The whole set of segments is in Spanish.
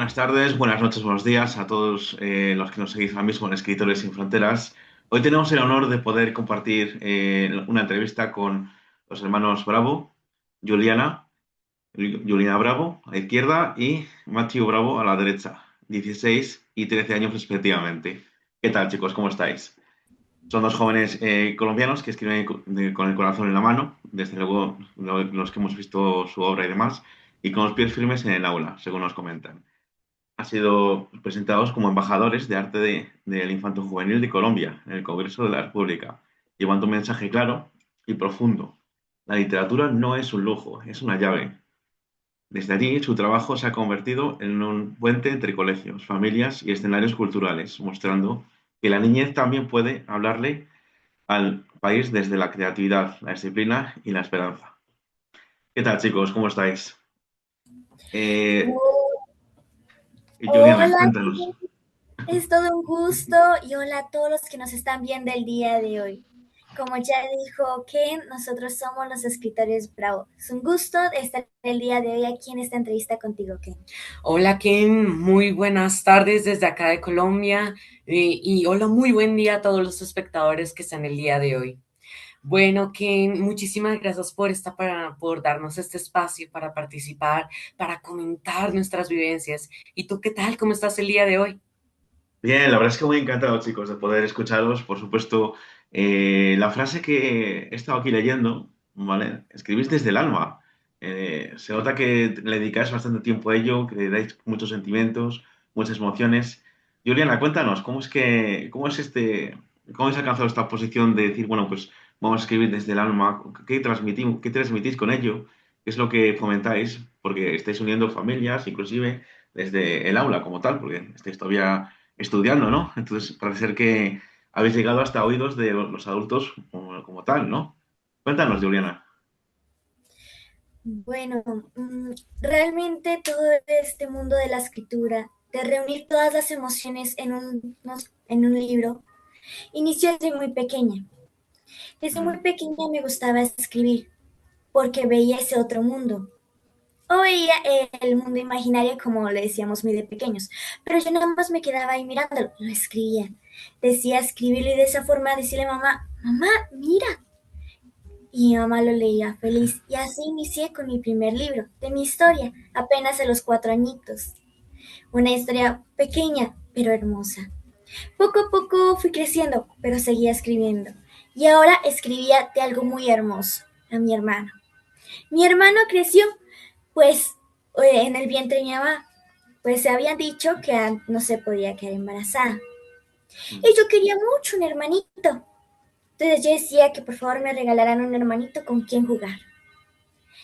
Buenas tardes, buenas noches, buenos días a todos los que nos seguís ahora mismo en Escritores Sin Fronteras. Hoy tenemos el honor de poder compartir una entrevista con los hermanos Bravo, Juliana, Juliana Bravo a la izquierda y Matthew Bravo a la derecha, 16 y 13 años respectivamente. ¿Qué tal, chicos? ¿Cómo estáis? Son dos jóvenes colombianos que escriben con el corazón en la mano, desde luego los que hemos visto su obra y demás, y con los pies firmes en el aula, según nos comentan. Han sido presentados como embajadores de arte del infanto juvenil de Colombia en el Congreso de la República, llevando un mensaje claro y profundo. La literatura no es un lujo, es una llave. Desde allí, su trabajo se ha convertido en un puente entre colegios, familias y escenarios culturales, mostrando que la niñez también puede hablarle al país desde la creatividad, la disciplina y la esperanza. ¿Qué tal, chicos? ¿Cómo estáis? Eh, Juliana, Hola, cuéntanos. es todo un gusto y hola a todos los que nos están viendo el día de hoy. Como ya dijo Ken, nosotros somos los escritores Bravo. Es un gusto estar el día de hoy aquí en esta entrevista contigo, Ken. Hola Ken, muy buenas tardes desde acá de Colombia y hola, muy buen día a todos los espectadores que están el día de hoy. Bueno, Ken, muchísimas gracias por darnos este espacio para participar, para comentar nuestras vivencias. ¿Y tú qué tal? ¿Cómo estás el día de hoy? Bien, la verdad es que muy encantado, chicos, de poder escucharos. Por supuesto, la frase que he estado aquí leyendo, ¿vale? Escribís desde el alma. Se nota que le dedicáis bastante tiempo a ello, que le dais muchos sentimientos, muchas emociones. Juliana, cuéntanos, cómo has alcanzado esta posición de decir, bueno, pues vamos a escribir desde el alma? ¿Qué transmitís con ello? ¿Qué es lo que fomentáis? Porque estáis uniendo familias, inclusive desde el aula como tal, porque estáis todavía estudiando, ¿no? Entonces parece ser que habéis llegado hasta oídos de los adultos como tal, ¿no? Cuéntanos, Juliana. Bueno, realmente todo este mundo de la escritura, de reunir todas las emociones en un libro, inició desde muy pequeña. Desde muy Mm. pequeña me gustaba escribir porque veía ese otro mundo. O veía el mundo imaginario, como le decíamos muy de pequeños. Pero yo nada más me quedaba ahí mirándolo, lo escribía. Decía escribirlo y de esa forma decirle a mamá, mamá, mira. Y mi mamá lo leía feliz. Y así inicié con mi primer libro, de mi historia, apenas a los 4 añitos. Una historia pequeña, pero hermosa. Poco a poco fui creciendo, pero seguía escribiendo. Y ahora escribía de algo muy hermoso, a mi hermano. Mi hermano creció, pues en el vientre de mi mamá, pues se había dicho que no se podía quedar embarazada. Mm. Y yo quería mucho un hermanito. Entonces yo decía que por favor me regalaran un hermanito con quien jugar.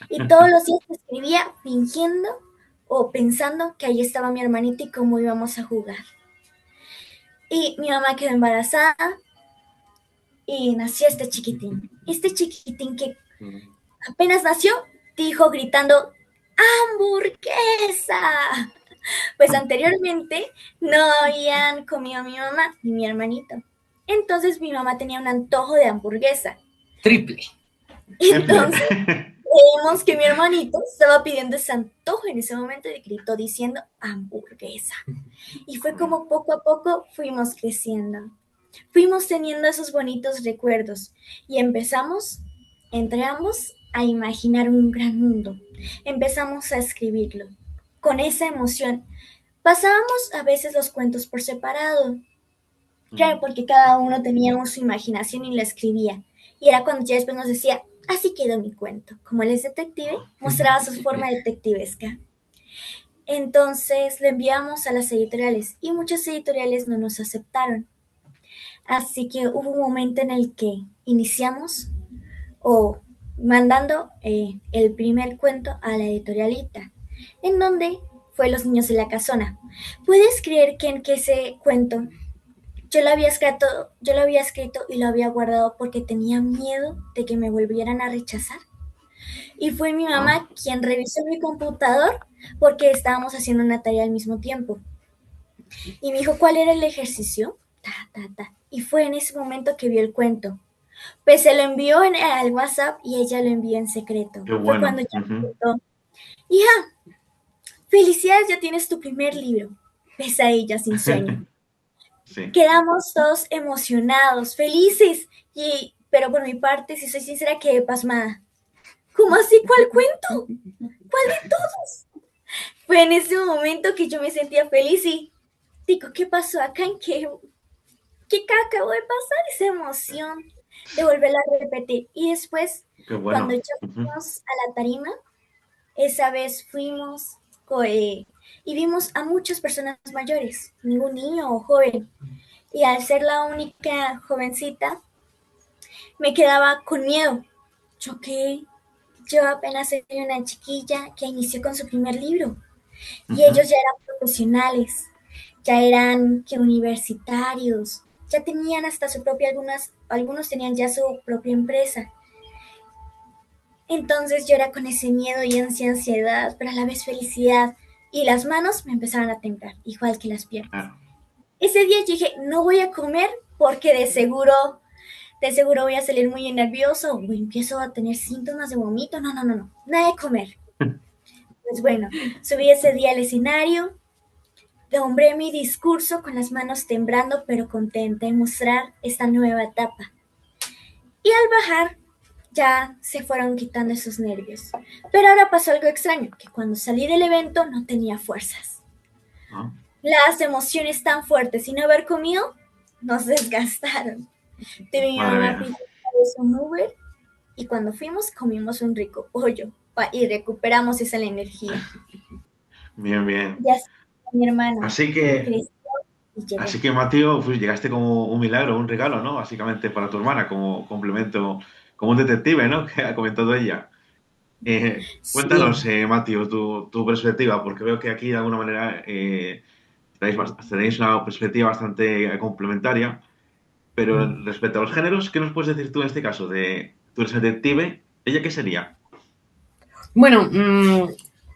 Y todos los días escribía fingiendo o pensando que ahí estaba mi hermanito y cómo íbamos a jugar. Y mi mamá quedó embarazada y nació este chiquitín. Este chiquitín que Mm. apenas nació, dijo gritando, ¡hamburguesa! Pues anteriormente no habían comido mi mamá ni mi hermanito. Entonces mi mamá tenía un antojo de hamburguesa. Triple. Triple. Entonces vemos que mi hermanito estaba pidiendo ese antojo en ese momento y gritó diciendo hamburguesa. Y fue como poco a poco fuimos creciendo. Fuimos teniendo esos bonitos recuerdos y empezamos, entre ambos, a imaginar un gran mundo. Empezamos a escribirlo con esa emoción. Pasábamos a veces los cuentos por separado, claro, Mm. porque cada uno tenía su imaginación y la escribía. Y era cuando ya después nos decía, así quedó mi cuento. Como él es detective, mostraba su forma detectivesca. Entonces lo enviamos a las editoriales y muchas editoriales no nos aceptaron. Así que hubo un momento en el que iniciamos o mandando el primer cuento a la editorialita, en donde fue Los niños de la casona. ¿Puedes creer que ese cuento yo lo había escrito y lo había guardado porque tenía miedo de que me volvieran a rechazar? Y fue mi Ah, mamá quien revisó mi computador porque estábamos haciendo una tarea al mismo tiempo. Y me dijo, ¿cuál era el ejercicio? Ta, ta, ta. Y fue en ese momento que vio el cuento. Pues se lo envió al WhatsApp y ella lo envió en secreto. qué Fue cuando bueno. ya me Ujú. preguntó, hija, felicidades, ya tienes tu primer libro, Pesadilla sin sueño. Sí. Quedamos todos emocionados, felices, pero por mi parte, si soy sincera, quedé pasmada. ¿Cómo así? ¿Cuál cuento? ¿Cuál de todos? Fue en ese momento que yo me sentía feliz y digo, ¿qué pasó acá? ¿Qué acabó de pasar? Esa emoción de volverla a repetir. Y después, Qué cuando bueno. ya fuimos a la tarima, esa vez fuimos y vimos a muchas personas mayores, ningún niño o joven. Y al ser la única jovencita, me quedaba con miedo. ¿Yo qué? Yo apenas soy una chiquilla que inició con su primer libro. Y Ujú. ellos ya eran profesionales, ya eran que universitarios, ya tenían hasta su propia, algunos tenían ya su propia empresa. Entonces yo era con ese miedo y ansiedad, pero a la vez felicidad. Y las manos me empezaron a temblar, igual que las piernas. Claro. Ese día yo dije, no voy a comer porque de seguro voy a salir muy nervioso o empiezo a tener síntomas de vómito. No, no, no, no, nada de comer. Pues bueno, subí ese día al escenario, nombré mi discurso con las manos temblando, pero contenta de mostrar esta nueva etapa. Y al bajar, ya se fueron quitando esos nervios. Pero ahora pasó algo extraño, que cuando salí del evento no tenía fuerzas. Ah, Las emociones tan fuertes y no haber comido nos desgastaron. De mi madre mamá mía. pidió un Uber y cuando fuimos comimos un rico pollo y recuperamos esa energía. Bien, bien. Y así mi hermano Así que, creció y llegó. así que Mateo, pues llegaste como un milagro, un regalo, ¿no? Básicamente para tu hermana, como complemento, como un detective, ¿no? Que ha comentado ella. Sí. Cuéntanos, Mateo, tu perspectiva, porque veo que aquí de alguna manera tenéis una perspectiva bastante complementaria, pero respecto a los géneros, ¿qué nos puedes decir tú en este caso? Tú eres detective, ¿ella qué sería? Bueno,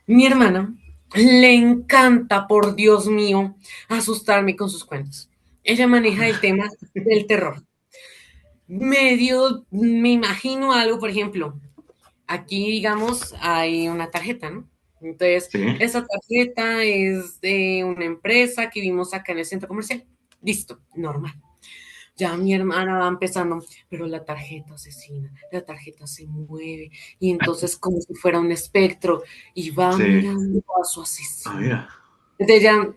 mi hermana le encanta, por Dios mío, asustarme con sus cuentos. Ella maneja el tema del terror. Me imagino algo, por ejemplo, aquí, digamos, hay una tarjeta, ¿no? Entonces, Sí. esa tarjeta es de una empresa que vimos acá en el centro comercial. Listo, normal. Ya mi hermana va empezando, pero la tarjeta asesina, la tarjeta se mueve y entonces como si fuera un espectro y va Sí. mirando a su Ah, asesino. mira. Entonces ya,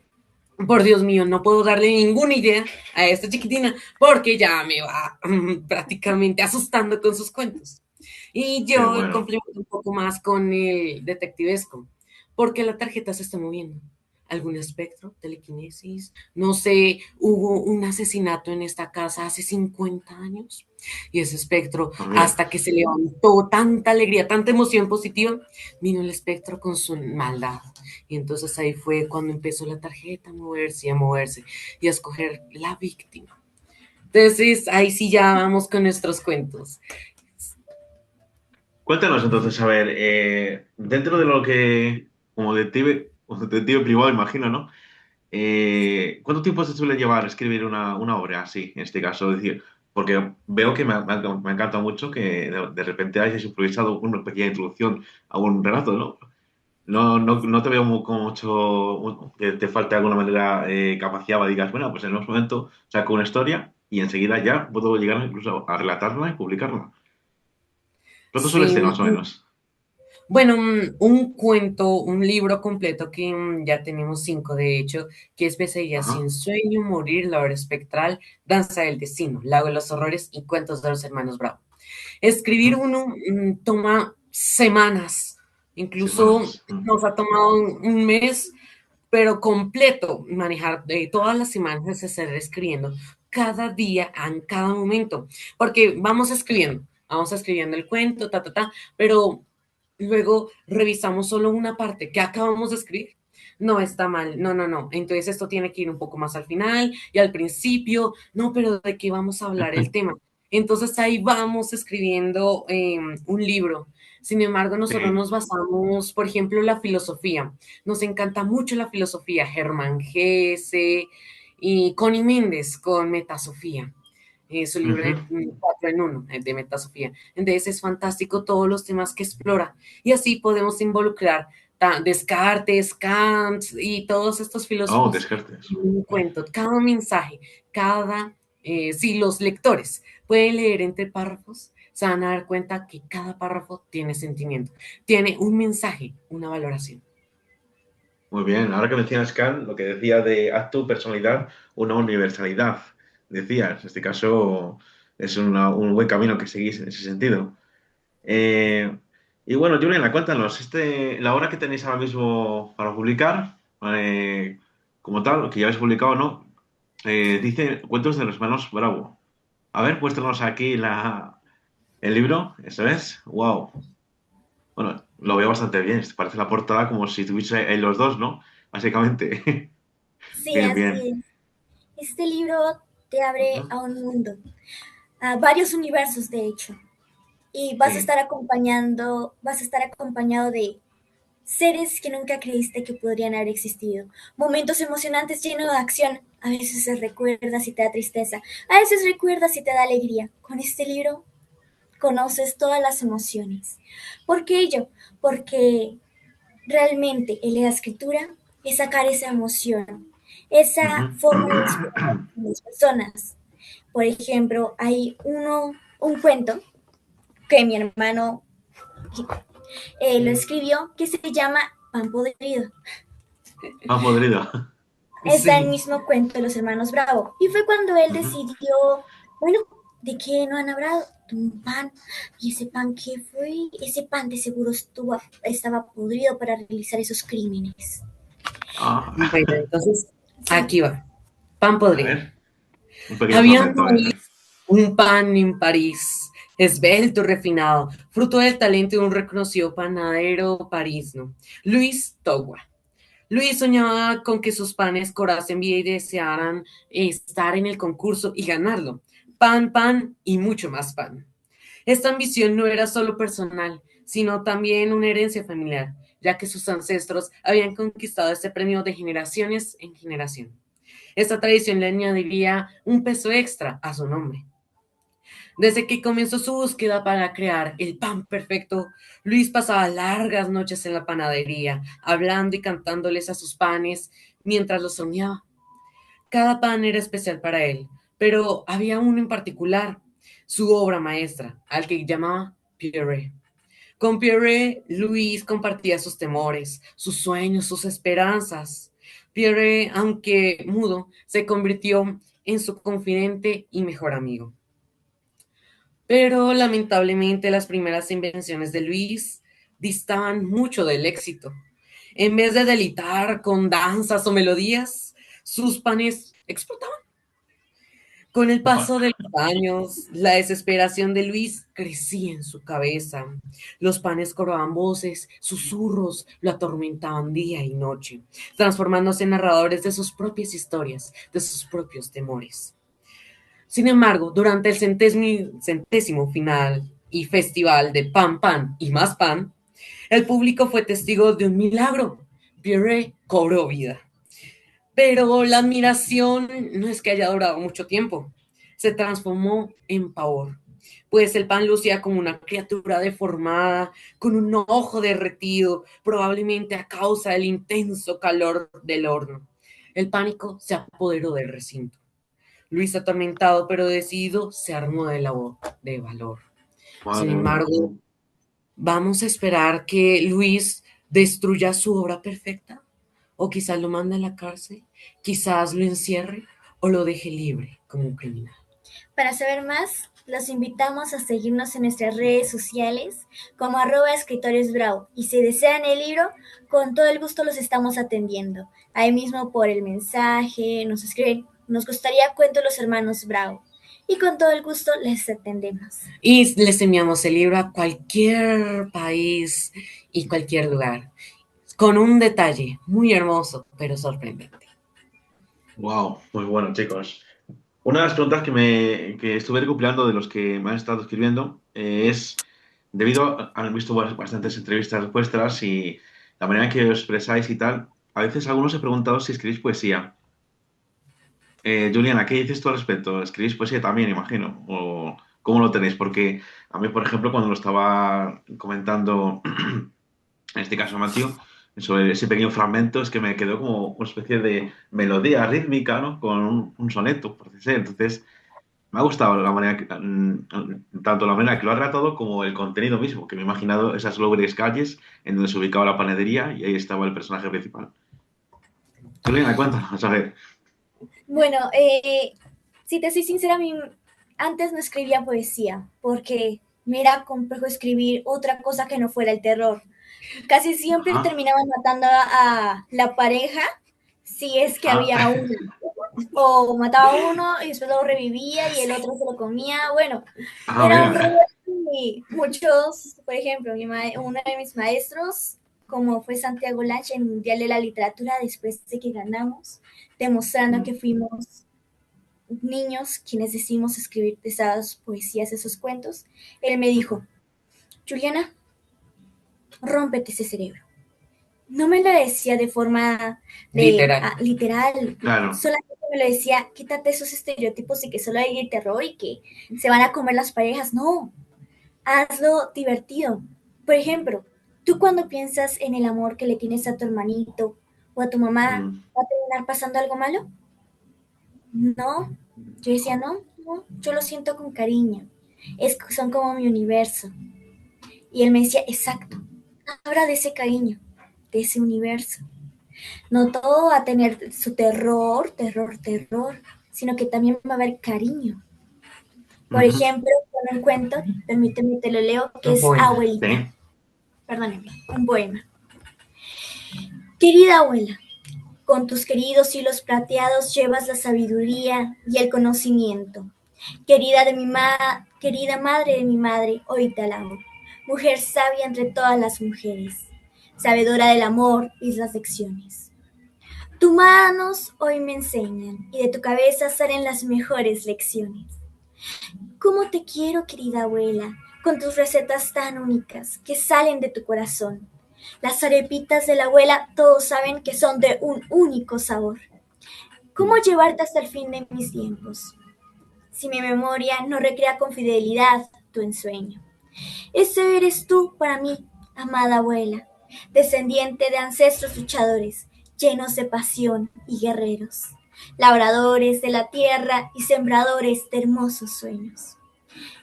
por Dios mío, no puedo darle ninguna idea a esta chiquitina porque ya me va prácticamente asustando con sus cuentos. Y Qué yo bueno. complemento un poco más con el detectivesco, porque la tarjeta se está moviendo. ¿Algún espectro? ¿Telequinesis? No sé, hubo un asesinato en esta casa hace 50 años y ese espectro, Ah, mira. hasta que se levantó tanta alegría, tanta emoción positiva, vino el espectro con su maldad. Y entonces ahí fue cuando empezó la tarjeta a moverse y a escoger la víctima. Entonces ahí sí ya vamos con nuestros cuentos. Cuéntanos entonces, a ver, dentro de lo que, como detective privado, imagino, ¿no? ¿Cuánto tiempo se suele llevar escribir una obra así, en este caso? Es decir, porque veo que me encanta mucho que de repente hayas improvisado una pequeña introducción a un relato, ¿no? No te veo con mucho, que te falte de alguna manera capacidad para digas, bueno, pues en un momento saco una historia y enseguida ya puedo llegar incluso a relatarla y publicarla. ¿Cuánto suele Sí, ser más o menos? bueno, un cuento, un libro completo que ya tenemos 5, de hecho, que es Pesadilla Ajá. sin sueño, Morir, La hora espectral, Danza del destino, Lago de los horrores y Cuentos de los hermanos Bravo. Escribir Ujú. uno toma semanas, incluso Semanas. Mm. nos ha tomado un mes, pero completo, manejar todas las semanas, estar escribiendo cada día, en cada momento, porque vamos escribiendo el cuento, pero luego revisamos solo una parte que acabamos de escribir. No está mal, no, no, no. Entonces esto tiene que ir un poco más al final y al principio, no, pero ¿de qué vamos a hablar el tema? Entonces ahí vamos escribiendo un libro. Sin embargo, nosotros Sí. nos basamos, por ejemplo, la filosofía. Nos encanta mucho la filosofía, Germán Gese y Connie Méndez con Metasofía, su libro Ujú. de 4 en 1 de Metasofía. Entonces es fantástico todos los temas que explora y así podemos involucrar Descartes, Kant y todos estos Oh, filósofos Descartes. en un cuento, cada mensaje, si los lectores pueden leer entre párrafos, se van a dar cuenta que cada párrafo tiene sentimiento, tiene un mensaje, una valoración. Muy bien, ahora que mencionas Kant, lo que decía de haz tu personalidad una universalidad, decías, en este caso es un buen camino que seguís en ese sentido. Eh, y bueno, Juliana, cuéntanos, la obra que tenéis ahora mismo para publicar, como tal, que ya habéis publicado, ¿no? Dice Cuentos de los Hermanos Bravo. A ver, muéstranos aquí el libro, ¿eso es? ¡Wow! Bueno, lo veo bastante bien, parece la portada como si tuviese ahí los dos, ¿no? Básicamente. Sí, Bien, así bien. es. Este libro te abre Ujú. a un mundo, a varios universos, de hecho, y Sí. vas a estar acompañado de seres que nunca creíste que podrían haber existido, momentos emocionantes llenos de acción. A veces se recuerdas y te da tristeza, a veces recuerdas y te da alegría. Con este libro conoces todas las emociones. ¿Por qué ello? Porque realmente en la escritura es sacar esa emoción, Ujú. esa forma de expresar a las personas. Por ejemplo, hay un cuento que mi hermano lo escribió que se llama Pan Podrido. Ah, podrido. Está el Sí, mismo cuento de los hermanos Bravo. Y fue cuando él Ujú. decidió, bueno, ¿de qué no han hablado? De un pan. ¿Y ese pan qué fue? Ese pan de seguro estaba podrido para realizar esos crímenes. Ah, bueno, entonces Sí, aquí va. Pan a podrido. ver, un pequeño Había fragmento, a una ver. vez un pan en París, esbelto, refinado, fruto del talento de un reconocido panadero parisino, Luis Togua. Luis soñaba con que sus panes cobrasen vida y desearan estar en el concurso y ganarlo. Pan, pan y mucho más pan. Esta ambición no era solo personal, sino también una herencia familiar, ya que sus ancestros habían conquistado este premio de generaciones en generación. Esta tradición le añadiría un peso extra a su nombre. Desde que comenzó su búsqueda para crear el pan perfecto, Luis pasaba largas noches en la panadería, hablando y cantándoles a sus panes mientras los soñaba. Cada pan era especial para él, pero había uno en particular, su obra maestra, al que llamaba Pierre. Con Pierre, Luis compartía sus temores, sus sueños, sus esperanzas. Pierre, aunque mudo, se convirtió en su confidente y mejor amigo. Pero lamentablemente las primeras invenciones de Luis distaban mucho del éxito. En vez de deleitar con danzas o melodías, sus panes explotaban. Con el paso de los años, la desesperación de Luis crecía en su cabeza. Los panes cobraban voces, susurros, lo atormentaban día y noche, transformándose en narradores de sus propias historias, de sus propios temores. Sin embargo, durante el centésimo final y festival de Pan Pan y más Pan, el público fue testigo de un milagro. Pierre cobró vida. Pero la admiración no es que haya durado mucho tiempo. Se transformó en pavor, pues el pan lucía como una criatura deformada, con un ojo derretido, probablemente a causa del intenso calor del horno. El pánico se apoderó del recinto. Luis, atormentado pero decidido, se armó de valor. Sin Madre mía. embargo, ¿vamos a esperar que Luis destruya su obra perfecta? ¿O quizás lo mande a la cárcel? ¿Quizás lo encierre o lo deje libre como un criminal? para saber más, los invitamos a seguirnos en nuestras redes sociales como @escritoresbravo. Y si desean el libro, con todo el gusto los estamos atendiendo. Ahí mismo por el mensaje, nos escriben, nos gustaría cuento los hermanos Bravo. Y con todo el gusto les atendemos. Y les enviamos el libro a cualquier país y cualquier lugar, con un detalle muy hermoso, pero sorprendente. Wow, muy bueno, chicos. Una de las preguntas que estuve recopilando de los que me han estado escribiendo es, debido a han visto bastantes entrevistas vuestras y la manera en que os expresáis y tal, a veces algunos se preguntado si escribís poesía. Juliana, ¿qué dices tú al respecto? ¿Escribís poesía también, imagino? ¿O cómo lo tenéis? Porque a mí, por ejemplo, cuando lo estaba comentando, en este caso Matthew, sobre ese pequeño fragmento es que me quedó como una especie de melodía rítmica, ¿no? Con un soneto, por decir. Entonces, me ha gustado la manera tanto la manera que lo ha tratado como el contenido mismo, que me he imaginado esas lóbregas calles en donde se ubicaba la panadería y ahí estaba el personaje principal. Juliana, cuéntanos, a ver. Bueno, si te soy sincera, a mí antes no escribía poesía porque me era complejo escribir otra cosa que no fuera el terror. Casi siempre Ajá, terminaban matando a la pareja si es que ajá. había uno. O mataba a uno y después lo revivía y el otro se lo comía. Bueno, Ah, era un mira. rollo y muchos, por ejemplo, uno de mis maestros, como fue Santiago Lange en el Mundial de la Literatura, después de que ganamos, demostrando que fuimos niños quienes decidimos escribir esas poesías, esos cuentos, él me dijo, Juliana, rómpete ese cerebro. No me lo decía de forma Literal. literal, Claro. solamente me lo decía, quítate esos estereotipos y que solo hay el terror y que se van a comer las parejas. No, hazlo divertido. Por ejemplo, tú cuando piensas en el amor que le tienes a tu hermanito o a tu mamá, Mm, ¿va a terminar pasando algo malo? No. Yo decía, no, no, yo lo siento con cariño. Son como mi universo. Y él me decía, exacto, habla de ese cariño, de ese universo. No todo va a tener su terror, terror, terror, sino que también va a haber cariño. Por ujú. ejemplo, con un cuento, permíteme te lo leo, que Un es poema. Abuelita. Sí. Perdónenme, un poema. Querida abuela, con tus queridos hilos plateados llevas la sabiduría y el conocimiento. Querida madre de mi madre, hoy te alabo. Mujer sabia entre todas las mujeres, sabedora del amor y las lecciones. Tus manos hoy me enseñan y de tu cabeza salen las mejores lecciones. ¿Cómo te quiero, querida abuela, con tus recetas tan únicas que salen de tu corazón? Las arepitas de la abuela todos saben que son de un único sabor. ¿Cómo llevarte hasta el fin de mis tiempos? Si mi memoria no recrea con fidelidad tu ensueño. Ese eres tú para mí, amada abuela, descendiente de ancestros luchadores, llenos de pasión y guerreros, labradores de la tierra y sembradores de hermosos sueños.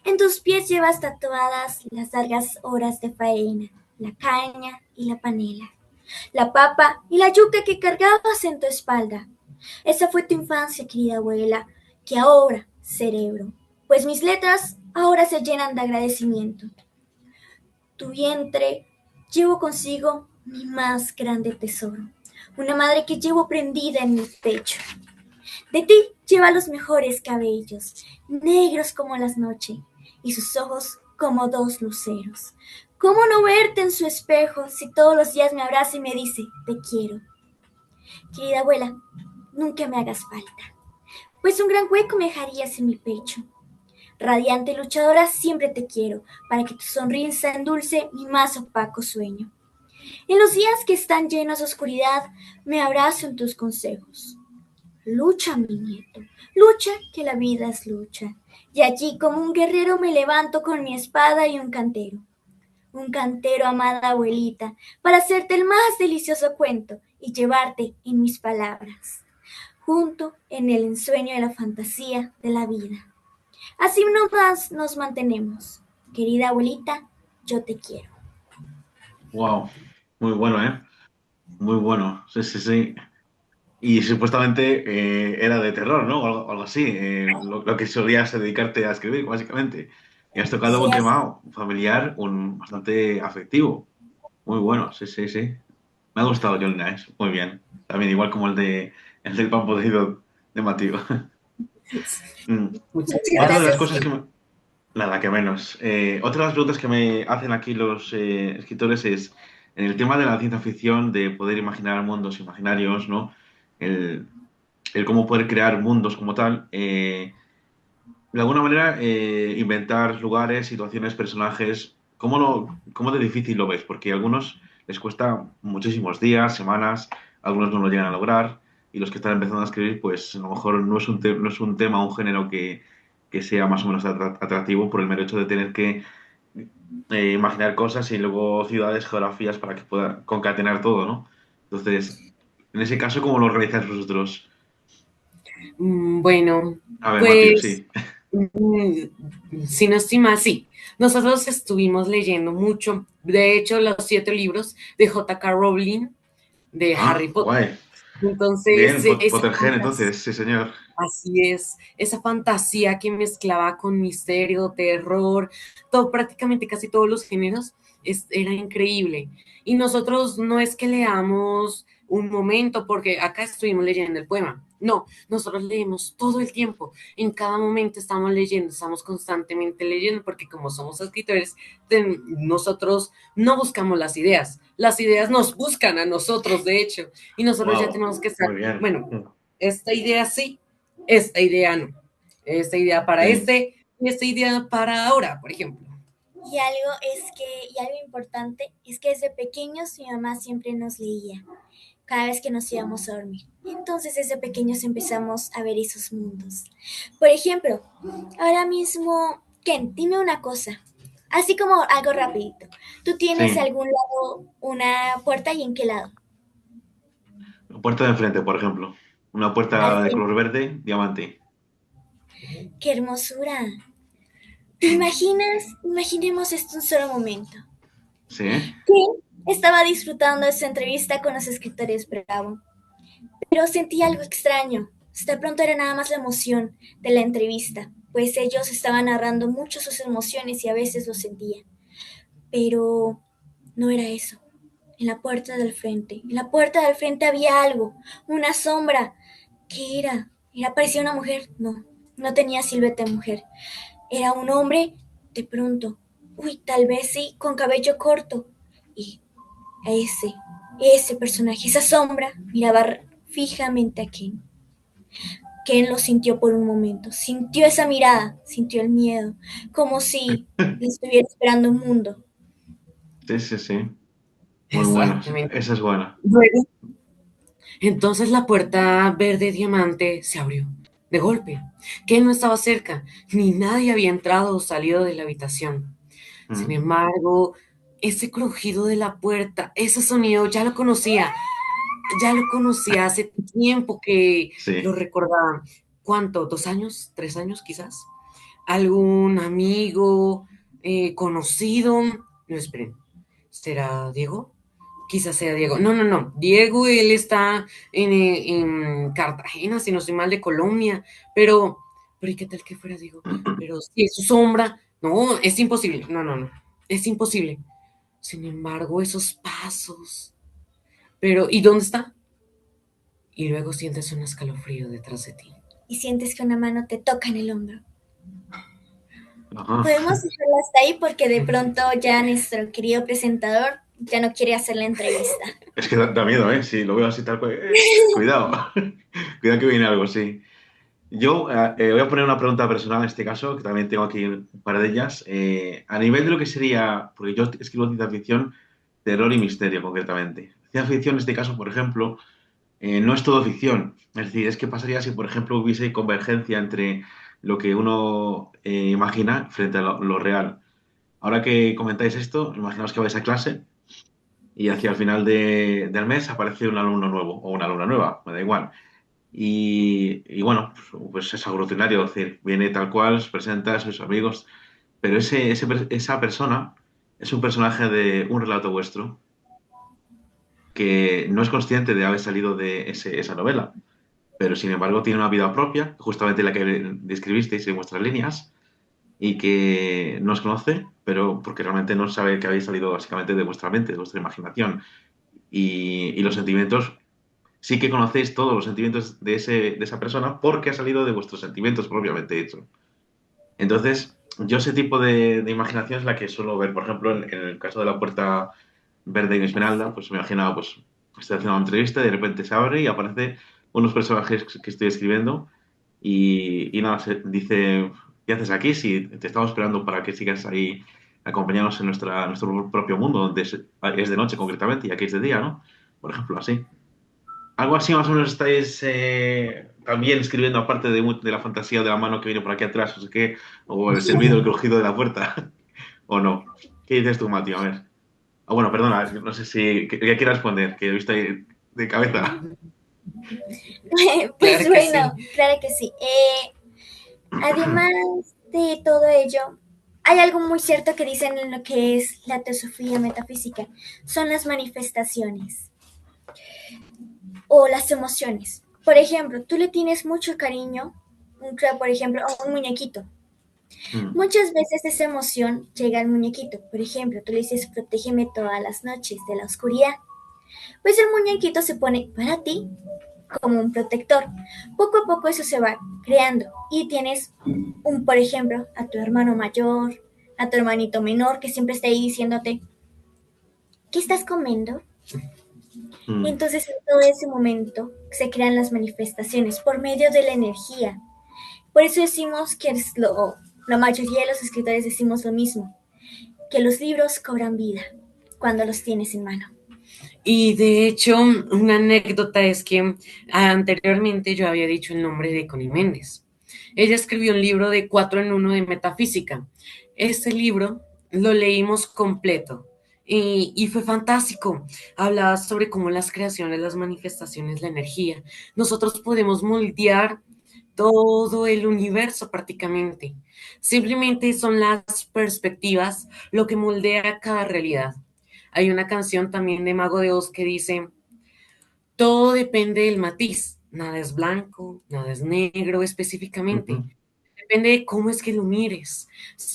En tus pies llevas tatuadas las largas horas de faena, la caña y la panela, la papa y la yuca que cargabas en tu espalda. Esa fue tu infancia, querida abuela, que ahora, cerebro, pues mis letras ahora se llenan de agradecimiento. Tu vientre llevo consigo mi más grande tesoro, una madre que llevo prendida en mi pecho. De ti lleva los mejores cabellos, negros como las noches, y sus ojos como dos luceros. ¿Cómo no verte en su espejo si todos los días me abraza y me dice, te quiero? Querida abuela, nunca me hagas falta, pues un gran hueco me dejarías en mi pecho. Radiante y luchadora, siempre te quiero, para que tu sonrisa endulce mi más opaco sueño. En los días que están llenos de oscuridad, me abrazo en tus consejos. Lucha, mi nieto, lucha, que la vida es lucha. Y allí como un guerrero me levanto con mi espada y un cantero, amada abuelita, para hacerte el más delicioso cuento y llevarte en mis palabras, junto en el ensueño de la fantasía de la vida. Así nos mantenemos. Querida abuelita, yo te quiero. Wow. Muy bueno, ¿eh? Muy bueno. Sí, sí, sí. Y supuestamente era de terror, ¿no? O algo así. Lo que solías dedicarte a escribir, básicamente. Y has tocado Sí, un tema familiar bastante afectivo. Muy bueno, sí, sí, sí. Me ha gustado John Nash. Muy bien. También igual como el del pan podrido de Mateo. Mm. Muchas Otra de las gracias. cosas que me... Nada, que menos. Otra de las preguntas que me hacen aquí los escritores es, en el tema de la ciencia ficción, de poder imaginar mundos imaginarios, ¿no? El, el cómo poder crear mundos como tal, de alguna manera inventar lugares, situaciones, personajes, ¿cómo de difícil lo ves? Porque a algunos les cuesta muchísimos días, semanas, algunos no lo llegan a lograr, y los que están empezando a escribir, pues a lo mejor no es un tema, un género que sea más o menos atractivo por el mero hecho de tener que imaginar cosas y luego ciudades, geografías para que pueda concatenar todo, ¿no? Entonces, en ese caso, ¿cómo lo organizáis vosotros? Bueno, A ver, Matthew, pues, sí. si no estoy mal, sí. Nosotros estuvimos leyendo mucho, de hecho, los 7 libros de J.K. Rowling de Harry Ah, Potter. guay. Entonces, Bien, esa Potterhead, fantasía, entonces, sí, señor. así es, esa fantasía que mezclaba con misterio, terror, todo, prácticamente casi todos los géneros, era increíble. Y nosotros no es que leamos un momento, porque acá estuvimos leyendo el poema. No, nosotros leemos todo el tiempo. En cada momento estamos leyendo, estamos constantemente leyendo, porque como somos escritores, nosotros no buscamos las ideas nos buscan a nosotros, de hecho, y nosotros ya Wow, tenemos que estar, muy bien. bueno, esta idea sí, esta idea no. Esta idea para Sí. y esta idea para ahora, por ejemplo. Y algo importante es que desde pequeños mi mamá siempre nos leía, cada vez que nos íbamos a dormir. Entonces desde pequeños empezamos a ver esos mundos. Por ejemplo, ahora mismo, Ken, dime una cosa, así como algo rapidito. ¿Tú tienes Sí. algún lado una puerta y en qué lado? La puerta de enfrente, por ejemplo. Una Al puerta de frente. color verde, diamante. ¡Qué hermosura! ¿Te imaginas? Imaginemos esto un solo momento. Sí. Ken estaba disfrutando de su entrevista con los escritores Bravo, pero sentí algo extraño. De pronto era nada más la emoción de la entrevista, pues ellos estaban narrando mucho sus emociones y a veces lo sentía. Pero no era eso. En la puerta del frente había algo, una sombra. ¿Qué era? ¿Era parecía una mujer? No, no tenía silueta de mujer. Era un hombre, de pronto. Uy, tal vez sí, con cabello corto. Y ese personaje, esa sombra, miraba fijamente a Ken. Ken lo sintió por un momento, sintió esa mirada, sintió el miedo, como si le estuviera esperando un mundo. Sí, sí, sí. Muy buena. Exactamente. Esa es buena. Luego, entonces la puerta verde diamante se abrió de golpe. Ken no estaba cerca, ni nadie había entrado o salido de la habitación. Sin Mm. embargo, ese crujido de la puerta, ese sonido, ya lo conocía hace tiempo que lo Sí. recordaba. ¿Cuánto? ¿2 años? ¿3 años quizás? ¿Algún amigo conocido? No, esperen. ¿Será Diego? Quizás sea Diego. No, no, no. Diego, él está en Cartagena, si no estoy mal, de Colombia. ¿Y qué tal que fuera Diego? Pero si es su sombra. No, es imposible. No, no, no. Es imposible. Sin embargo, esos pasos. ¿Y dónde está? Y luego sientes un escalofrío detrás de ti. Y sientes que una mano te toca en el hombro. Ajá. Podemos dejarlo hasta ahí porque de pronto ya nuestro querido presentador ya no quiere hacer la entrevista. Es que da miedo, ¿eh? Sí, lo veo así tal cual. Cuidado. Cuidado que viene algo, sí. Yo voy a poner una pregunta personal en este caso, que también tengo aquí un par de ellas. A nivel de lo que sería, porque yo escribo ciencia ficción, terror y misterio concretamente. Ciencia ficción en este caso, por ejemplo, no es todo ficción. Es decir, es que pasaría si, por ejemplo, hubiese convergencia entre lo que uno imagina frente a lo real. Ahora que comentáis esto, imaginaos que vais a clase y hacia el final del mes aparece un alumno nuevo o una alumna nueva, me da igual. Y bueno, pues es algo rutinario, es decir, viene tal cual, se presenta a sus amigos, pero esa persona es un personaje de un relato vuestro que no es consciente de haber salido de esa novela, pero sin embargo tiene una vida propia, justamente la que describisteis en vuestras líneas, y que no os conoce, pero porque realmente no sabe que habéis salido básicamente de vuestra mente, de vuestra imaginación. Y los sentimientos, sí que conocéis todos los sentimientos de esa persona porque ha salido de vuestros sentimientos propiamente hecho. Entonces, yo ese tipo de imaginación es la que suelo ver. Por ejemplo, en el caso de la puerta verde en Esmeralda, pues me imaginaba, pues, estoy haciendo una entrevista y de repente se abre y aparece unos personajes que estoy escribiendo y nada, se dice, ¿qué haces aquí? Si te estamos esperando para que sigas ahí acompañándonos en nuestro propio mundo, donde es de noche concretamente y aquí es de día, ¿no? Por ejemplo, así. Algo así más o menos estáis también escribiendo aparte de la fantasía de la mano que viene por aquí atrás, o sea que, o el silbido, el crujido de la puerta, o no. ¿Qué dices tú, Mati? A ver. Ah, bueno, perdona, no sé si qué quieres responder, que he visto ahí de cabeza. Pues Claro que bueno, sí. claro que sí. Además de todo ello, hay algo muy cierto que dicen en lo que es la teosofía metafísica. Son las manifestaciones o las emociones. Por ejemplo, tú le tienes mucho cariño, por ejemplo, a un muñequito. Mm, Muchas veces esa emoción llega al muñequito. Por ejemplo, tú le dices, protégeme todas las noches de la oscuridad. Pues el muñequito se pone para ti como un protector. Poco a poco eso se va creando y tienes por ejemplo, a tu hermano mayor, a tu hermanito menor que siempre está ahí diciéndote, ¿qué estás comiendo? mm. Entonces en todo ese momento se crean las manifestaciones por medio de la energía. Por eso decimos que la mayoría de los escritores decimos lo mismo, que los libros cobran vida cuando los tienes en mano. Y de hecho, una anécdota es que anteriormente yo había dicho el nombre de Connie Méndez. Ella escribió un libro de 4 en 1 de metafísica. Ese libro lo leímos completo y fue fantástico. Hablaba sobre cómo las creaciones, las manifestaciones, la energía. Nosotros podemos moldear todo el universo prácticamente. Simplemente son las perspectivas lo que moldea cada realidad. Hay una canción también de Mago de Oz que dice, todo depende del matiz, nada es blanco, nada es negro específicamente. Ujú. Depende de cómo es que lo mires.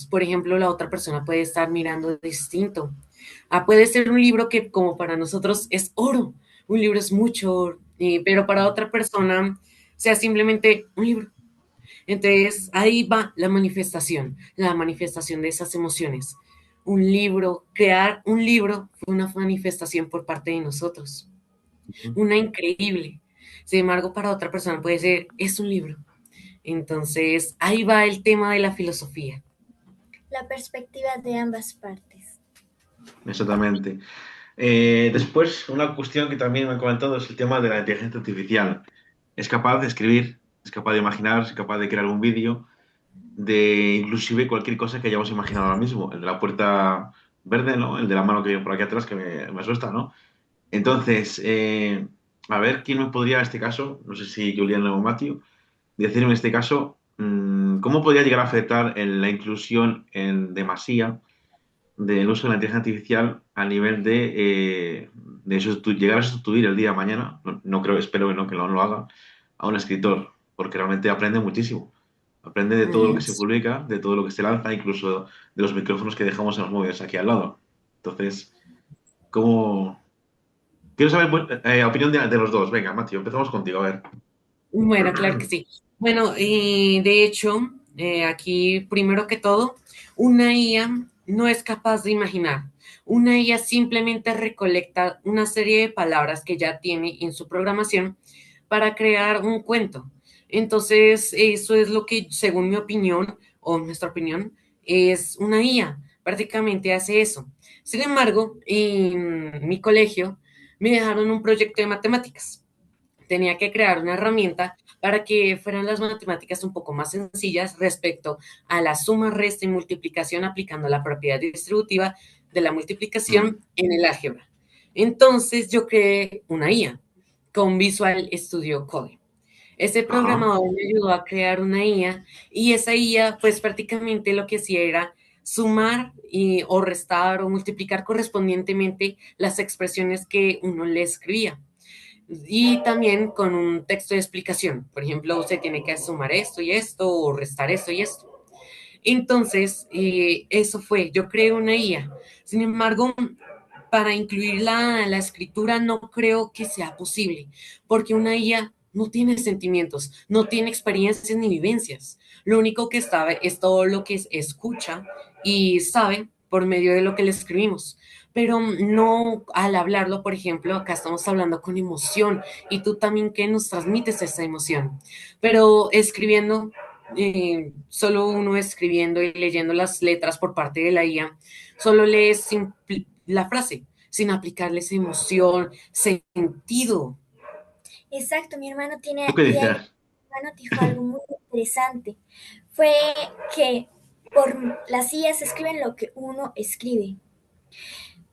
Por ejemplo, la otra persona puede estar mirando distinto. Puede ser un libro que como para nosotros es oro, un libro es mucho oro, pero para otra persona sea simplemente un libro. Entonces, ahí va la manifestación de esas emociones. Un libro, crear un libro fue una manifestación por parte de nosotros, Ujú. una increíble. Sin embargo, para otra persona puede ser, es un libro. Entonces, ahí va el tema de la filosofía. La perspectiva de ambas partes. Exactamente. Después, una cuestión que también me han comentado es el tema de la inteligencia artificial. Es capaz de escribir, es capaz de imaginar, es capaz de crear un vídeo, de inclusive cualquier cosa que hayamos imaginado ahora mismo. El de la puerta verde, ¿no? El de la mano que viene por aquí atrás, que me asusta, ¿no? Entonces, a ver, ¿quién me podría en este caso, no sé si Julián o Matthew, decirme en este caso, cómo podría llegar a afectar en la inclusión en demasía del uso de la inteligencia artificial a nivel de llegar a sustituir el día de mañana, no, no creo, espero que no, que no lo haga, a un escritor, porque realmente aprende muchísimo. Aprende de todo lo que se publica, de todo lo que se lanza, incluso de los micrófonos que dejamos en los móviles aquí al lado. Entonces, ¿cómo? Quiero saber opinión de los dos. Venga, Mateo, empezamos contigo, a ver. Bueno, claro que sí. Bueno, de hecho, aquí, primero que todo, una IA no es capaz de imaginar. Una IA simplemente recolecta una serie de palabras que ya tiene en su programación para crear un cuento. Entonces, eso es lo que, según mi opinión, o nuestra opinión, es una IA. Prácticamente hace eso. Sin embargo, en mi colegio me dejaron un proyecto de matemáticas. Tenía que crear una herramienta para que fueran las matemáticas un poco más sencillas respecto a la suma, resta y multiplicación aplicando la propiedad distributiva de la Mm. multiplicación en el álgebra. Entonces yo creé una IA con Visual Studio Code. Ese Ajá. programador me ayudó a crear una IA y esa IA pues prácticamente lo que hacía era sumar o restar o multiplicar correspondientemente las expresiones que uno le escribía y también con un texto de explicación. Por ejemplo, usted tiene que sumar esto y esto o restar esto y esto. Entonces, eso fue, yo creé una IA. Sin embargo, para incluir la escritura no creo que sea posible, porque una IA no tiene sentimientos, no tiene experiencias ni vivencias. Lo único que sabe es todo lo que escucha y sabe por medio de lo que le escribimos. Pero no al hablarlo, por ejemplo, acá estamos hablando con emoción y tú también que nos transmites esa emoción. Pero escribiendo, solo uno escribiendo y leyendo las letras por parte de la IA, solo lees la frase sin aplicarles emoción, sentido. Exacto, mi hermano ¿Tú qué y ahí mi dices? hermano dijo algo muy interesante. Fue que, las IAs escriben lo que uno escribe.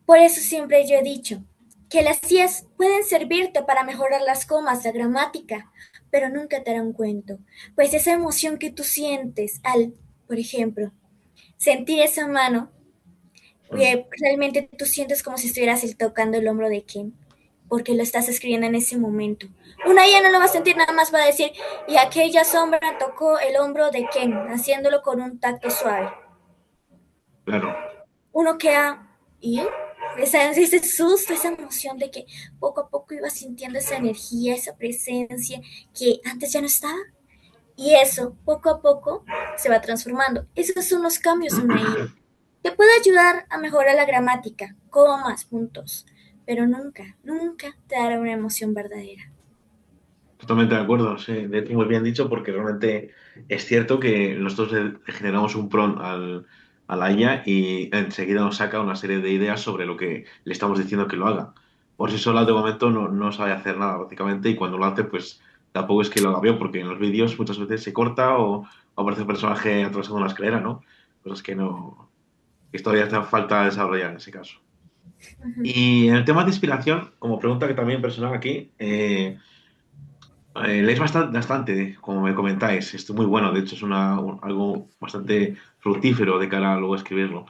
Por eso siempre yo he dicho que las IAs pueden servirte para mejorar las comas, la gramática, pero nunca te harán cuento, pues esa emoción que tú sientes al, por ejemplo, sentir esa mano, realmente tú sientes como si estuvieras tocando el hombro de Ken, porque lo estás escribiendo en ese momento. Una IA no lo va a sentir, nada más va a decir, y aquella sombra tocó el hombro de Ken, haciéndolo con un tacto suave. Claro. Uno queda, ¿y? Ese susto, esa emoción de que poco a poco iba sintiendo esa energía, esa presencia que antes ya no estaba. Y eso, poco a poco, se va transformando. Esos son los cambios en una IA. Te puede ayudar a mejorar la gramática, comas, puntos, pero nunca, nunca te dará una emoción verdadera. Totalmente de acuerdo, sí, de hecho muy bien dicho porque realmente es cierto que nosotros le generamos un prompt a la IA y enseguida nos saca una serie de ideas sobre lo que le estamos diciendo que lo haga. Por sí sola de momento no sabe hacer nada prácticamente y cuando lo hace pues tampoco es que lo haga bien porque en los vídeos muchas veces se corta o aparece un personaje atravesando una escalera, ¿no? Cosas que no, que todavía hace falta desarrollar en ese caso. Ujú. Y en el tema de inspiración, como pregunta que también personal aquí, leéis bastante, como me comentáis. Esto es muy bueno, de hecho es algo bastante fructífero de cara a luego escribirlo.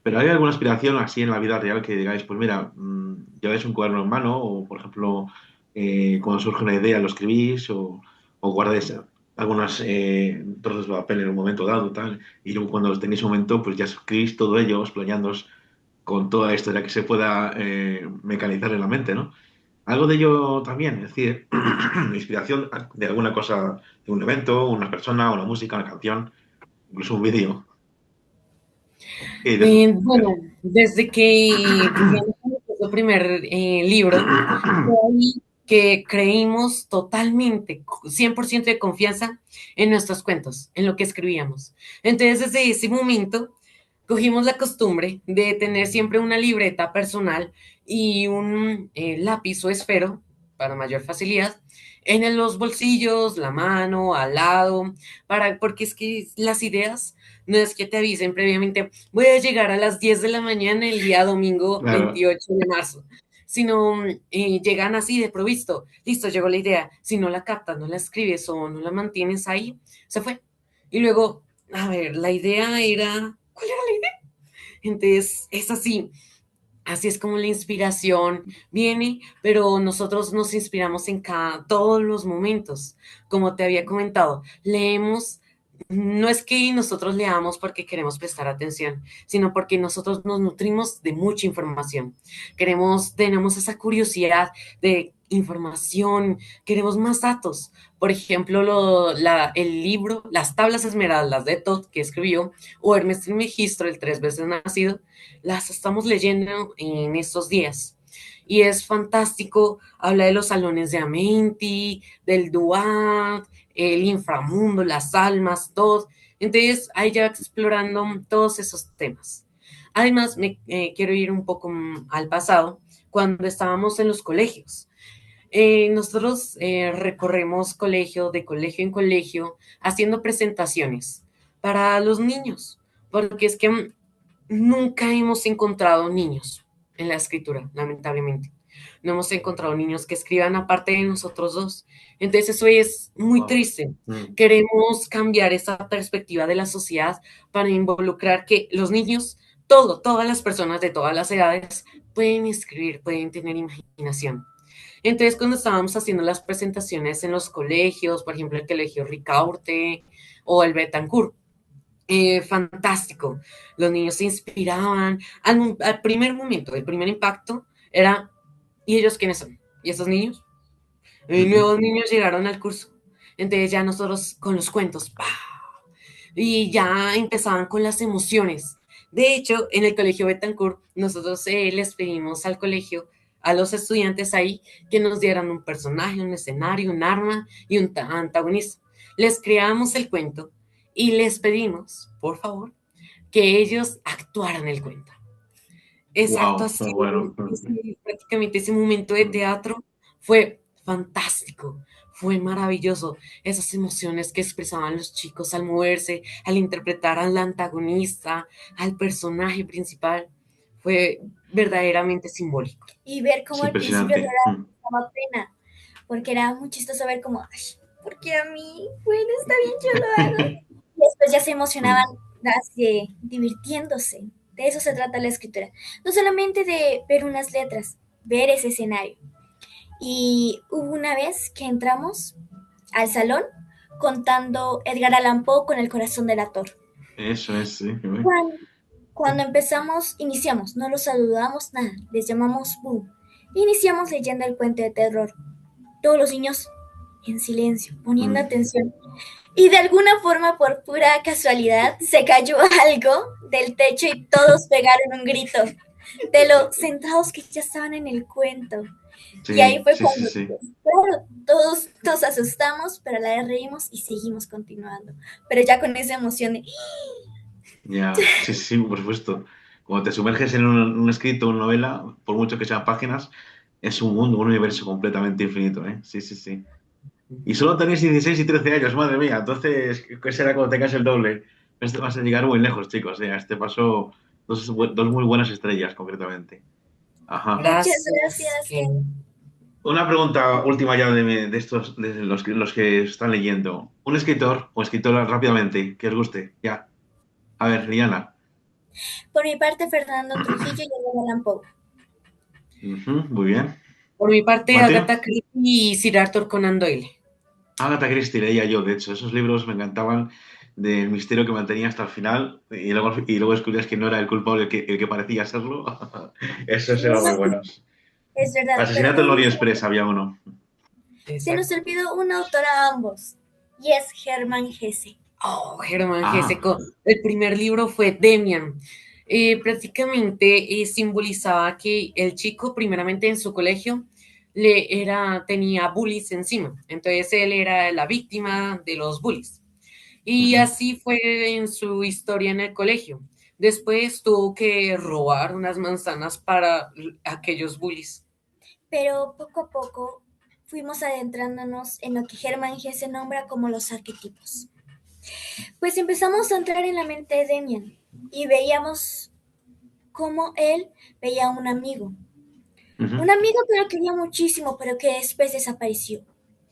Pero ¿hay alguna inspiración así en la vida real que digáis, pues mira, lleváis un cuaderno en mano o, por ejemplo, cuando surge una idea lo escribís o guardáis algunas trozos de papel en un momento dado, tal, y luego cuando tenéis un momento, pues ya escribís todo ello, explayándoos con toda la historia que se pueda mecanizar en la mente, ¿no? Algo de ello también, es decir, inspiración de alguna cosa, de un evento, una persona, una música, una canción, incluso un vídeo. Bueno, desde que publicamos nuestro primer libro, fue ahí que creímos totalmente, 100% de confianza en nuestros cuentos, en lo que escribíamos. Entonces, desde ese momento, cogimos la costumbre de tener siempre una libreta personal y un lápiz o esfero para mayor facilidad en los bolsillos, la mano, al lado, porque es que las ideas no es que te avisen previamente, voy a llegar a las 10 de la mañana el día domingo Claro, 28 de marzo, sino llegan así de provisto, listo, llegó la idea, si no la captas, no la escribes o no la mantienes ahí, se fue. Y luego, a ver, la idea era, ¿cuál era la idea? Entonces, es así. Así es como la inspiración viene, pero nosotros nos inspiramos en todos los momentos. Como te había comentado, leemos, no es que nosotros leamos porque queremos prestar atención, sino porque nosotros nos nutrimos de mucha información. Tenemos esa curiosidad de información, queremos más datos. Por ejemplo, el libro Las Tablas Esmeraldas de Todd, que escribió, o Hermes Trismegisto, el tres veces nacido, las estamos leyendo en estos días. Y es fantástico, habla de los salones de Amenti, del Duat, el inframundo, las almas, todo. Entonces, ahí ya explorando todos esos temas. Además, quiero ir un poco al pasado, cuando estábamos en los colegios. Nosotros recorremos colegio en colegio, haciendo presentaciones para los niños, porque es que nunca hemos encontrado niños en la escritura, lamentablemente. No hemos encontrado niños que escriban aparte de nosotros dos. Entonces eso es muy wow. triste. Queremos cambiar esa perspectiva de la sociedad para involucrar que los niños, todas las personas de todas las edades pueden escribir, pueden tener imaginación. Entonces, cuando estábamos haciendo las presentaciones en los colegios, por ejemplo, el colegio Ricaurte o el Betancourt, fantástico. Los niños se inspiraban. Al primer momento, el primer impacto era, ¿y ellos quiénes son? ¿Y esos niños? Y Ujú. nuevos niños llegaron al curso. Entonces ya nosotros con los cuentos, ¡pah! Y ya empezaban con las emociones. De hecho, en el colegio Betancourt, nosotros les pedimos al colegio, a los estudiantes ahí, que nos dieran un personaje, un escenario, un arma y un antagonista. Les creamos el cuento y les pedimos, por favor, que ellos actuaran el cuento. Esa Wow, muy actuación, bueno. prácticamente ese momento de teatro fue fantástico. fue maravilloso. Esas emociones que expresaban los chicos al moverse, al interpretar al antagonista, al personaje principal, fue verdaderamente simbólico. Y ver cómo Es al principio le impresionante. daba pena, porque era muy chistoso ver como, ay, ¿por qué a mí? Bueno, está bien, yo lo hago. Y después ya se emocionaban así, divirtiéndose. De eso se trata la escritura. No solamente de ver unas letras, ver ese escenario. Y hubo una vez que entramos al salón contando Edgar Allan Poe con el corazón del actor. Eso es, sí. Cuando, cuando empezamos, iniciamos, no los saludamos nada, les llamamos Boo. Iniciamos leyendo el cuento de terror. Todos los niños en silencio, poniendo Mm. atención. Y de alguna forma, por pura casualidad, se cayó algo del techo y todos pegaron un grito de lo sentados que ya estaban en el cuento. Y ahí Sí, fue sí, sí, cuando, sí. claro, todos nos asustamos, pero a la vez reímos y seguimos continuando. Pero ya con esa emoción de, Ya, sí, sí, sí, por supuesto. Cuando te sumerges en un escrito, una novela, por mucho que sean páginas, es un mundo, un universo completamente infinito, ¿eh? Sí, sí, sí. Y solo tenéis 16 y 13 años, madre mía. Entonces, ¿qué será cuando tengas el doble? Este vas a llegar muy lejos, chicos. Este pasó dos muy buenas estrellas, concretamente. Ajá. muchas Gracias, gracias, Ken. Ken. Una pregunta última ya de estos, de los que están leyendo. Un escritor o escritora rápidamente, que os guste. Ya. A ver, Liana. Por mi parte, Fernando Trujillo y Edgar Allan Poe. Ujú, muy bien. Por mi parte, Mateo. Agatha Christie y Sir Arthur Conan Doyle. Agatha Christie leía yo, de hecho. Esos libros me encantaban del misterio que mantenía hasta el final y luego descubrías que no era el culpable el que parecía serlo. Esos eran muy buenos. Es verdad, pero Asesinato en Orient Express había uno. se nos Exacto. olvidó un autor a ambos, y es Germán Hesse. Oh, Germán Ah, Gesico. El primer libro fue Demian. Prácticamente simbolizaba que el chico, primeramente en su colegio, tenía bullies encima. Entonces él era la víctima de los bullies. Y ujú. así fue en su historia en el colegio. Después tuvo que robar unas manzanas para aquellos bullies. Pero poco a poco fuimos adentrándonos en lo que Germán Hesse nombra como los arquetipos. Pues empezamos a entrar en la mente de Demian y veíamos cómo él veía a Ujú. un amigo que lo quería muchísimo, pero que después desapareció.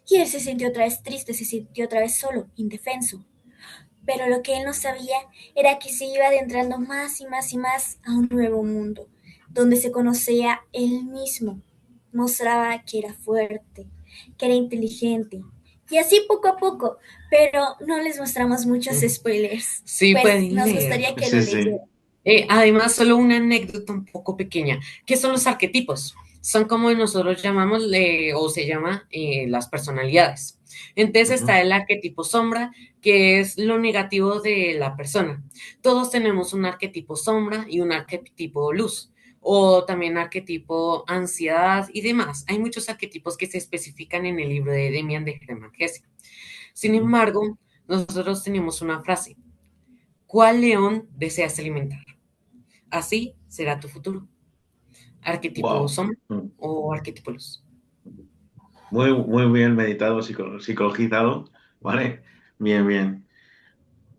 Y él se sintió otra vez triste, se sintió otra vez solo, indefenso. Pero lo que él no sabía era que se iba adentrando más y más y más a un nuevo mundo, donde se conocía él mismo. Mostraba que era fuerte, que era inteligente. Y así poco a poco, pero no les mostramos muchos spoilers, Sí, pues pueden nos leer. gustaría que lo Sí, sí. leyeran. Además, solo una anécdota un poco pequeña. ¿Qué son los arquetipos? Son como nosotros llamamos, o se llama, las personalidades. Entonces Ujú. está el arquetipo sombra, que es lo negativo de la persona. Todos tenemos un arquetipo sombra y un arquetipo luz, o también arquetipo ansiedad y demás. Hay muchos arquetipos que se especifican en el libro de Demian de Hermann Hesse. Sin Ujú. embargo, nosotros tenemos una frase. ¿Cuál león deseas alimentar? Así será tu futuro. Arquetipo Wow. sombra o arquetipo luz. Muy, muy bien meditado, psicologizado, ¿vale? Bien, bien.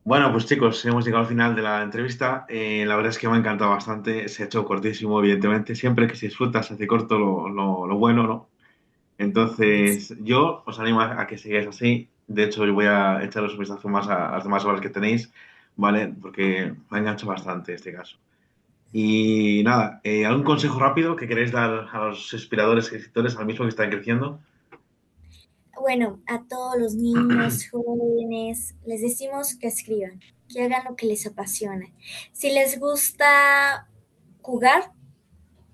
Bueno, pues chicos, hemos llegado al final de la entrevista. La verdad es que me ha encantado bastante. Se ha hecho cortísimo, evidentemente. Siempre que se disfruta, se hace corto lo bueno, ¿no? Entonces, yo os animo a que sigáis así. De hecho, yo voy a echaros un vistazo más a las demás obras que tenéis, ¿vale? Porque me ha enganchado bastante este caso. Y nada, ¿algún consejo rápido que queréis dar a los inspiradores escritores, al mismo que están creciendo? Bueno, a todos los niños, jóvenes, les decimos que escriban, que hagan lo que les apasiona. Si les gusta jugar,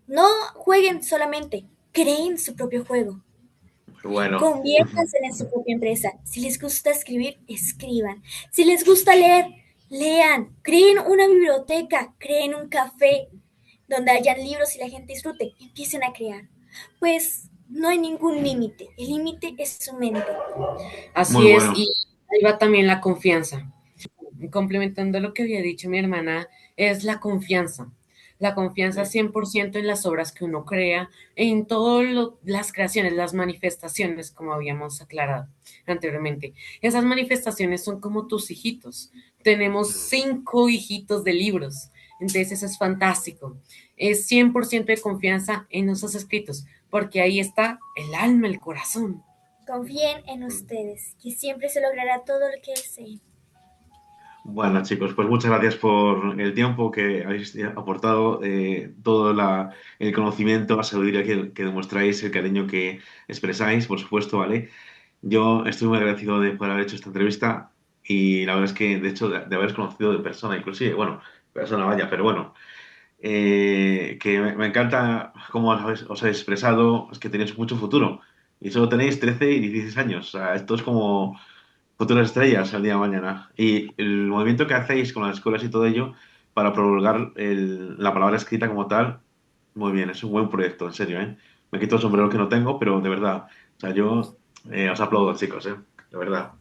no jueguen solamente, creen su propio juego. Bueno, Conviértanse en su propia empresa. Si les gusta escribir, escriban. Si les gusta leer, lean. Creen una biblioteca, creen un café donde hayan libros y la gente disfrute. Empiecen a crear. Pues no hay ningún límite. El límite es su mente. muy Así es, bueno. y ahí va también la confianza. Complementando lo que había dicho mi hermana, es la confianza. la confianza Sí. 100% en las obras que uno crea, en todas las creaciones, las manifestaciones, como habíamos aclarado anteriormente. Esas manifestaciones son como tus hijitos. Tenemos Mm. 5 hijitos de libros, entonces eso es fantástico. Es 100% de confianza en esos escritos, porque ahí está el alma, el corazón. Confíen en Mm. ustedes, que siempre se logrará todo lo que deseen. Bueno, chicos, pues muchas gracias por el tiempo que habéis aportado, todo el conocimiento, la sabiduría que demostráis, el cariño que expresáis, por supuesto, ¿vale? Yo estoy muy agradecido de poder haber hecho esta entrevista y la verdad es que, de hecho, de haberos conocido de persona, inclusive, bueno, persona vaya, pero bueno, que me encanta cómo os habéis expresado, es que tenéis mucho futuro y solo tenéis 13 y 16 años, o sea, esto es como futuras estrellas al día de mañana. Y el movimiento que hacéis con las escuelas y todo ello para promulgar la palabra escrita como tal, muy bien, es un buen proyecto, en serio, ¿eh? Me quito el sombrero que no tengo, pero de verdad, o sea, yo os aplaudo, chicos, ¿eh? De verdad,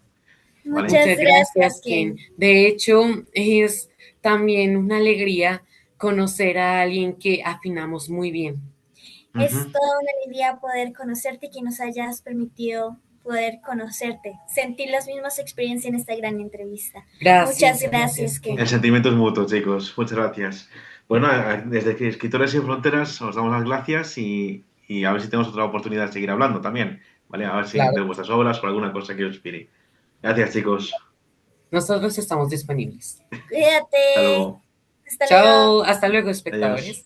¿vale? Muchas Muchas gracias, gracias, Ken. Ken. De hecho, es también una alegría conocer a alguien que afinamos muy bien. Es Ujú. toda una alegría poder conocerte y que nos hayas permitido poder conocerte, sentir las mismas experiencias en esta gran entrevista. Muchas Gracias, gracias, gracias, El Ken. Ken. sentimiento es mutuo, chicos. Muchas gracias. Bueno, desde que Escritores Sin Fronteras os damos las gracias y a ver si tenemos otra oportunidad de seguir hablando también, ¿vale? A ver si Claro, de vuestras obras o alguna cosa que os inspire. Gracias, chicos. nosotros estamos disponibles. Hasta Cuídate. luego. Hasta luego. Chao, hasta luego, Adiós. espectadores.